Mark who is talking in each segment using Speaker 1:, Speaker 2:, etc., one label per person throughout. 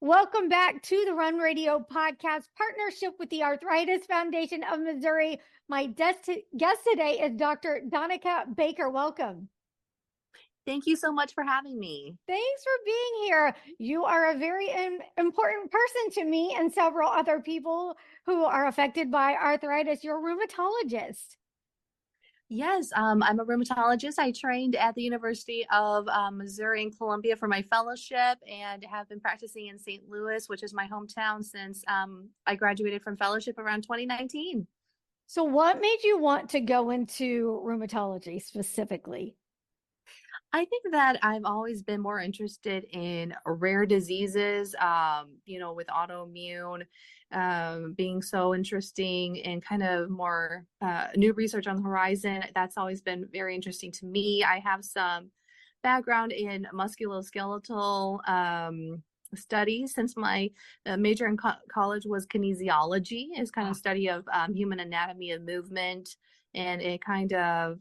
Speaker 1: Welcome back to the Run Radio podcast partnership with the Arthritis Foundation of Missouri. My guest today is Dr. Donica Baker. Welcome.
Speaker 2: Thank you so much for having me.
Speaker 1: Thanks for being here. You are a very important person to me and several other people who are affected by arthritis. You're a rheumatologist.
Speaker 2: Yes, I'm a rheumatologist. I trained at the University of Missouri in Columbia for my fellowship and have been practicing in St. Louis, which is my hometown, since I graduated from fellowship around 2019.
Speaker 1: So what made you want to go into rheumatology specifically?
Speaker 2: I think that I've always been more interested in rare diseases, with autoimmune being so interesting and kind of more new research on the horizon. That's always been very interesting to me. I have some background in musculoskeletal studies since my major in college was kinesiology, is kind of study of human anatomy and movement. And it kind of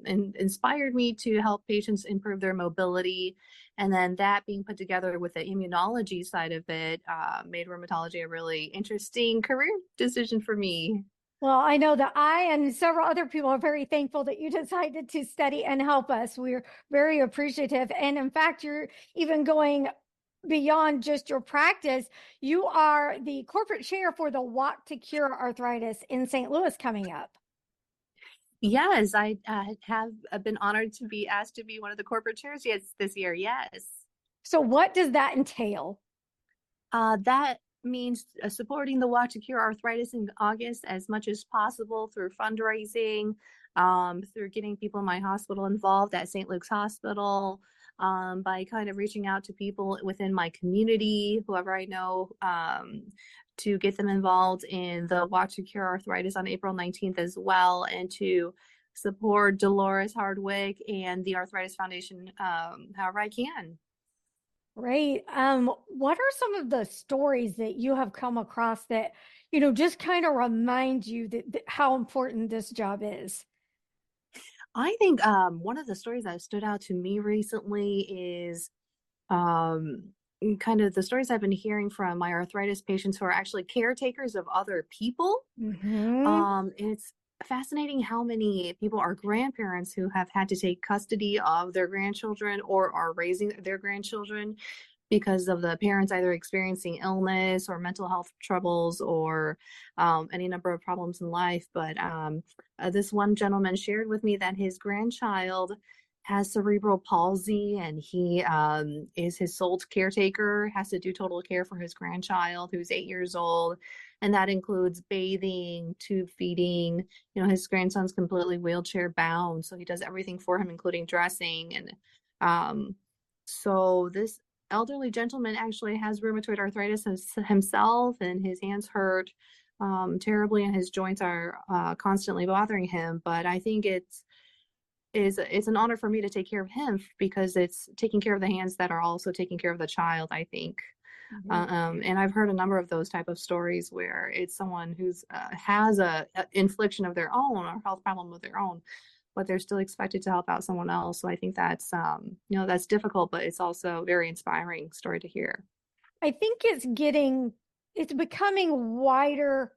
Speaker 2: inspired me to help patients improve their mobility. And then that being put together with the immunology side of it made rheumatology a really interesting career decision for me.
Speaker 1: Well, I know that I and several other people are very thankful that you decided to study and help us. We're very appreciative. And in fact, you're even going beyond just your practice. You are the corporate chair for the Walk to Cure Arthritis in St. Louis coming up.
Speaker 2: Yes, I have been honored to be asked to be one of the corporate chairs this year. Yes.
Speaker 1: So what does that entail?
Speaker 2: That means supporting the Walk to Cure Arthritis in August as much as possible through fundraising, through getting people in my hospital involved at St. Luke's Hospital, by kind of reaching out to people within my community, whoever I know, to get them involved in the Walk to Cure Arthritis on April 19th as well, and to support Dolores Hardwick and the Arthritis Foundation however I can.
Speaker 1: Great. What are some of the stories that you have come across that, just kind of remind you that how important this job is?
Speaker 2: I think one of the stories that stood out to me recently is kind of the stories I've been hearing from my arthritis patients who are actually caretakers of other people. It's fascinating how many people are grandparents who have had to take custody of their grandchildren or are raising their grandchildren because of the parents either experiencing illness or mental health troubles or any number of problems in life. But this one gentleman shared with me that his grandchild has cerebral palsy, and he is his sole caretaker, has to do total care for his grandchild who's 8 years old. And that includes bathing, tube feeding. His grandson's completely wheelchair bound, so he does everything for him, including dressing. And so this elderly gentleman actually has rheumatoid arthritis himself, and his hands hurt terribly, and his joints are constantly bothering him. But I think it's an honor for me to take care of him, because it's taking care of the hands that are also taking care of the child, I think. And I've heard a number of those type of stories where it's someone who's has a infliction of their own or health problem of their own, but they're still expected to help out someone else. So I think that's that's difficult, but it's also a very inspiring story to hear.
Speaker 1: I think it's becoming wider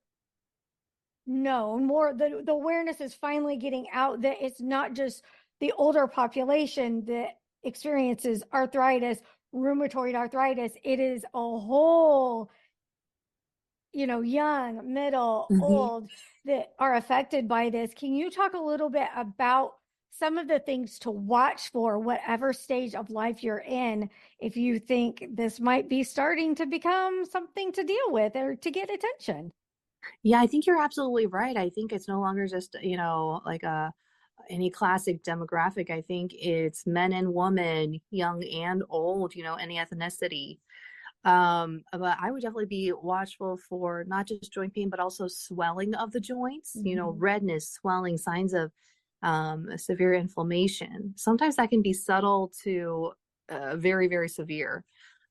Speaker 1: known, more the awareness is finally getting out that it's not just the older population that experiences arthritis, rheumatoid arthritis. It is a whole, young, middle, old that are affected by this. Can you talk a little bit about some of the things to watch for, whatever stage of life you're in, if you think this might be starting to become something to deal with or to get attention?
Speaker 2: Yeah, I think you're absolutely right. I think it's no longer just, like any classic demographic. I think it's men and women, young and old, any ethnicity. But I would definitely be watchful for not just joint pain, but also swelling of the joints, redness, swelling, signs of severe inflammation. Sometimes that can be subtle to very, very severe.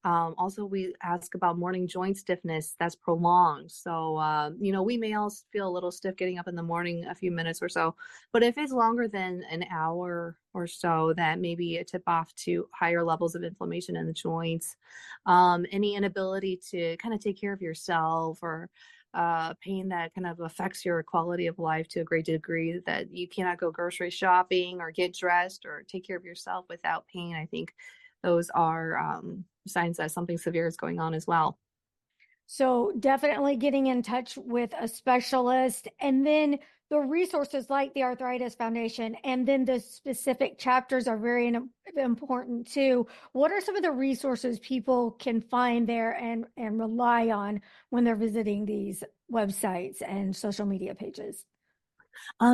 Speaker 2: Also, we ask about morning joint stiffness that's prolonged. So, we may all feel a little stiff getting up in the morning, a few minutes or so, but if it's longer than an hour or so, that may be a tip off to higher levels of inflammation in the joints. Any inability to kind of take care of yourself, or pain that kind of affects your quality of life to a great degree, that you cannot go grocery shopping or get dressed or take care of yourself without pain. I think those are signs that something severe is going on as well.
Speaker 1: So definitely getting in touch with a specialist, and then the resources like the Arthritis Foundation, and then the specific chapters are very important too. What are some of the resources people can find there and rely on when they're visiting these websites and social media pages?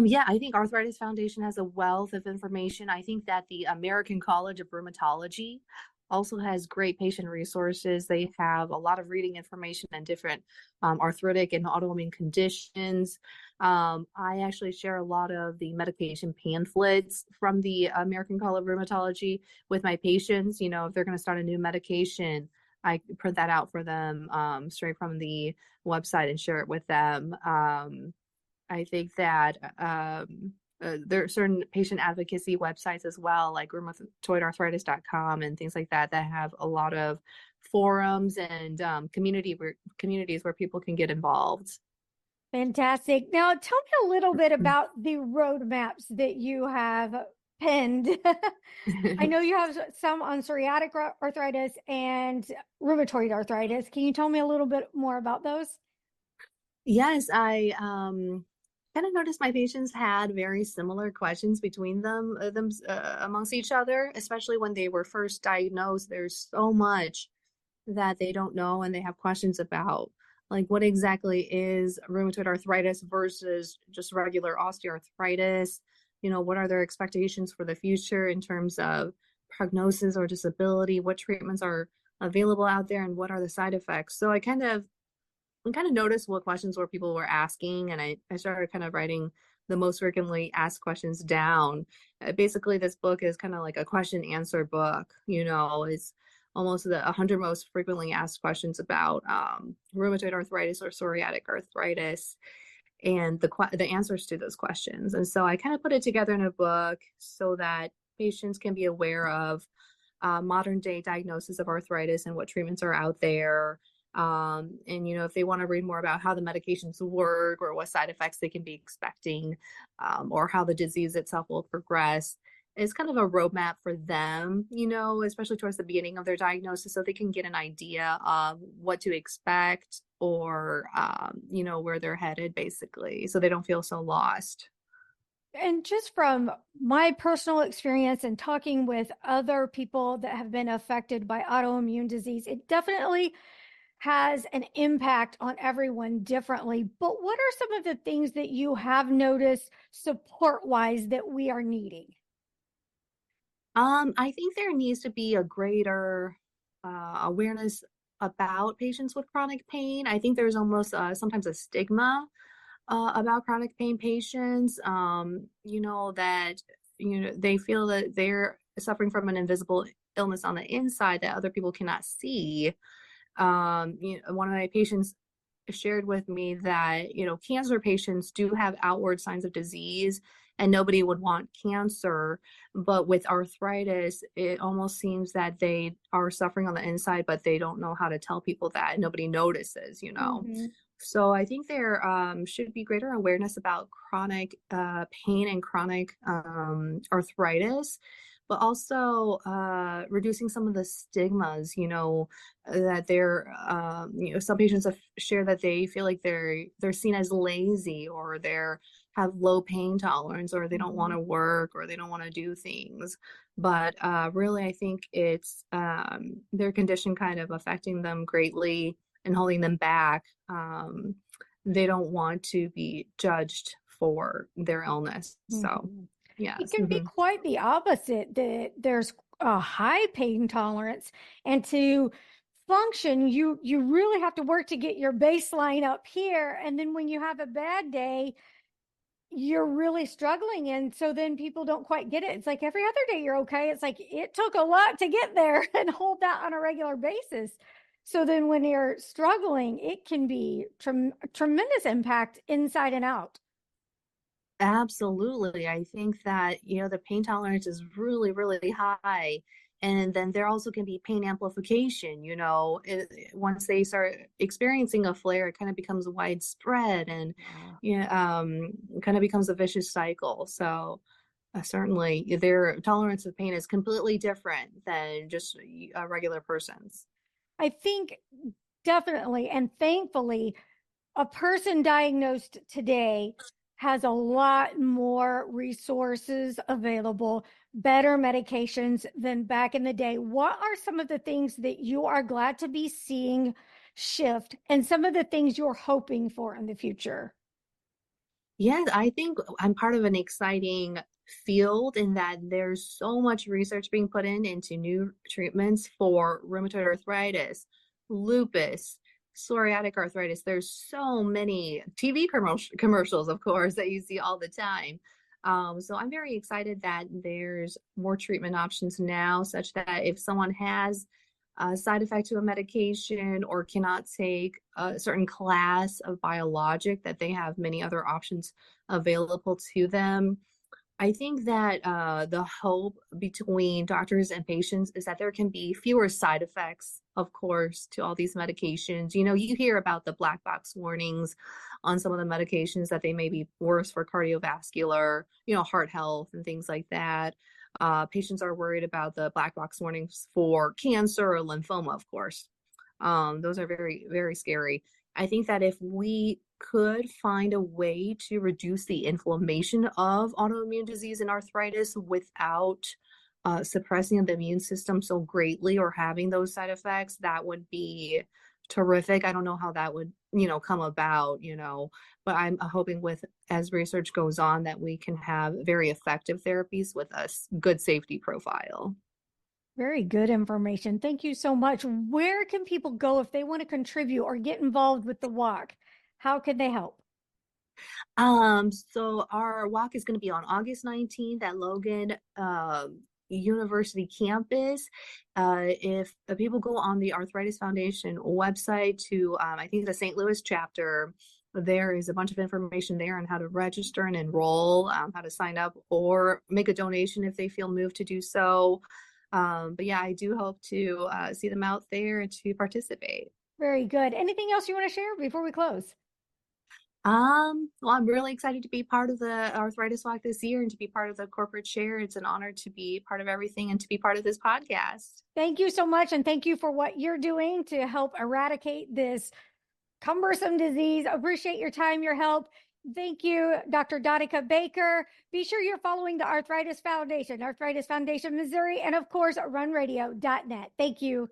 Speaker 2: Yeah, I think Arthritis Foundation has a wealth of information. I think that the American College of Rheumatology also has great patient resources. They have a lot of reading information on different arthritic and autoimmune conditions. I actually share a lot of the medication pamphlets from the American College of Rheumatology with my patients. If they're going to start a new medication, I print that out for them straight from the website and share it with them. I think that there are certain patient advocacy websites as well, like rheumatoidarthritis.com and things like that, that have a lot of forums and communities where people can get involved.
Speaker 1: Fantastic. Now, tell me a little bit about the roadmaps that you have penned. I know you have some on psoriatic arthritis and rheumatoid arthritis. Can you tell me a little bit more about those?
Speaker 2: Yes, I kind of noticed my patients had very similar questions between them amongst each other, especially when they were first diagnosed. There's so much that they don't know and they have questions about, like what exactly is rheumatoid arthritis versus just regular osteoarthritis. What are their expectations for the future in terms of prognosis or disability? What treatments are available out there, and what are the side effects? So I kind of noticed what questions were people were asking, and I started kind of writing the most frequently asked questions down. Basically, this book is kind of like a question answer book. It's almost the 100 most frequently asked questions about rheumatoid arthritis or psoriatic arthritis, and the answers to those questions. And so I kind of put it together in a book so that patients can be aware of modern day diagnosis of arthritis and what treatments are out there. And if they want to read more about how the medications work or what side effects they can be expecting, or how the disease itself will progress, it's kind of a roadmap for them, especially towards the beginning of their diagnosis, so they can get an idea of what to expect, or where they're headed, basically, so they don't feel so lost.
Speaker 1: And just from my personal experience and talking with other people that have been affected by autoimmune disease, it definitely has an impact on everyone differently. But what are some of the things that you have noticed support-wise that we are needing?
Speaker 2: I think there needs to be a greater awareness about patients with chronic pain. I think there's almost sometimes a stigma about chronic pain patients. That they feel that they're suffering from an invisible illness on the inside that other people cannot see. One of my patients shared with me that cancer patients do have outward signs of disease, and nobody would want cancer, but with arthritis it almost seems that they are suffering on the inside, but they don't know how to tell people that, and nobody notices.
Speaker 1: Mm-hmm.
Speaker 2: So I think there should be greater awareness about chronic pain and chronic arthritis, but also reducing some of the stigmas, that some patients have shared that they feel like they're seen as lazy, or they're have low pain tolerance, or they don't want to work, or they don't want to do things. But really, I think it's their condition kind of affecting them greatly and holding them back. They don't want to be judged for their illness. So,
Speaker 1: Mm-hmm. It
Speaker 2: yes.
Speaker 1: can be quite the opposite, that there's a high pain tolerance, and to function, you really have to work to get your baseline up here. And then when you have a bad day, you're really struggling. And so then people don't quite get it. It's like every other day you're okay. It's like it took a lot to get there and hold that on a regular basis. So then when you're struggling, it can be tremendous impact inside and out.
Speaker 2: Absolutely. I think that, the pain tolerance is really, really high. And then there also can be pain amplification, once they start experiencing a flare, it kind of becomes widespread and
Speaker 1: Yeah.
Speaker 2: kind of becomes a vicious cycle. So certainly their tolerance of pain is completely different than just a regular person's.
Speaker 1: I think definitely and thankfully, a person diagnosed today has a lot more resources available, better medications than back in the day. What are some of the things that you are glad to be seeing shift and some of the things you're hoping for in the future?
Speaker 2: Yes, I think I'm part of an exciting field in that there's so much research being put into new treatments for rheumatoid arthritis, lupus, psoriatic arthritis. There's so many TV commercials, of course, that you see all the time. So I'm very excited that there's more treatment options now, such that if someone has a side effect to a medication or cannot take a certain class of biologic, that they have many other options available to them. I think that the hope between doctors and patients is that there can be fewer side effects, of course, to all these medications. You hear about the black box warnings on some of the medications that they may be worse for cardiovascular, heart health and things like that. Patients are worried about the black box warnings for cancer or lymphoma, of course. Those are very, very scary. I think that if we could find a way to reduce the inflammation of autoimmune disease and arthritis without suppressing the immune system so greatly or having those side effects, that would be terrific. I don't know how that would, come about, but I'm hoping with as research goes on that we can have very effective therapies with a good safety profile.
Speaker 1: Very good information. Thank you so much. Where can people go if they want to contribute or get involved with the walk? How can they help?
Speaker 2: So our walk is going to be on August 19th at Logan University campus. If people go on the Arthritis Foundation website to, I think the St. Louis chapter, there is a bunch of information there on how to register and enroll, how to sign up or make a donation if they feel moved to do so. But yeah, I do hope to see them out there and to participate.
Speaker 1: Very good. Anything else you want to share before we close?
Speaker 2: Well, I'm really excited to be part of the Arthritis Walk this year and to be part of the corporate share. It's an honor to be part of everything and to be part of this podcast.
Speaker 1: Thank you so much. And thank you for what you're doing to help eradicate this cumbersome disease. Appreciate your time, your help. Thank you, Dr. Donica Baker. Be sure you're following the Arthritis Foundation, Arthritis Foundation Missouri, and of course, runradio.net. Thank you.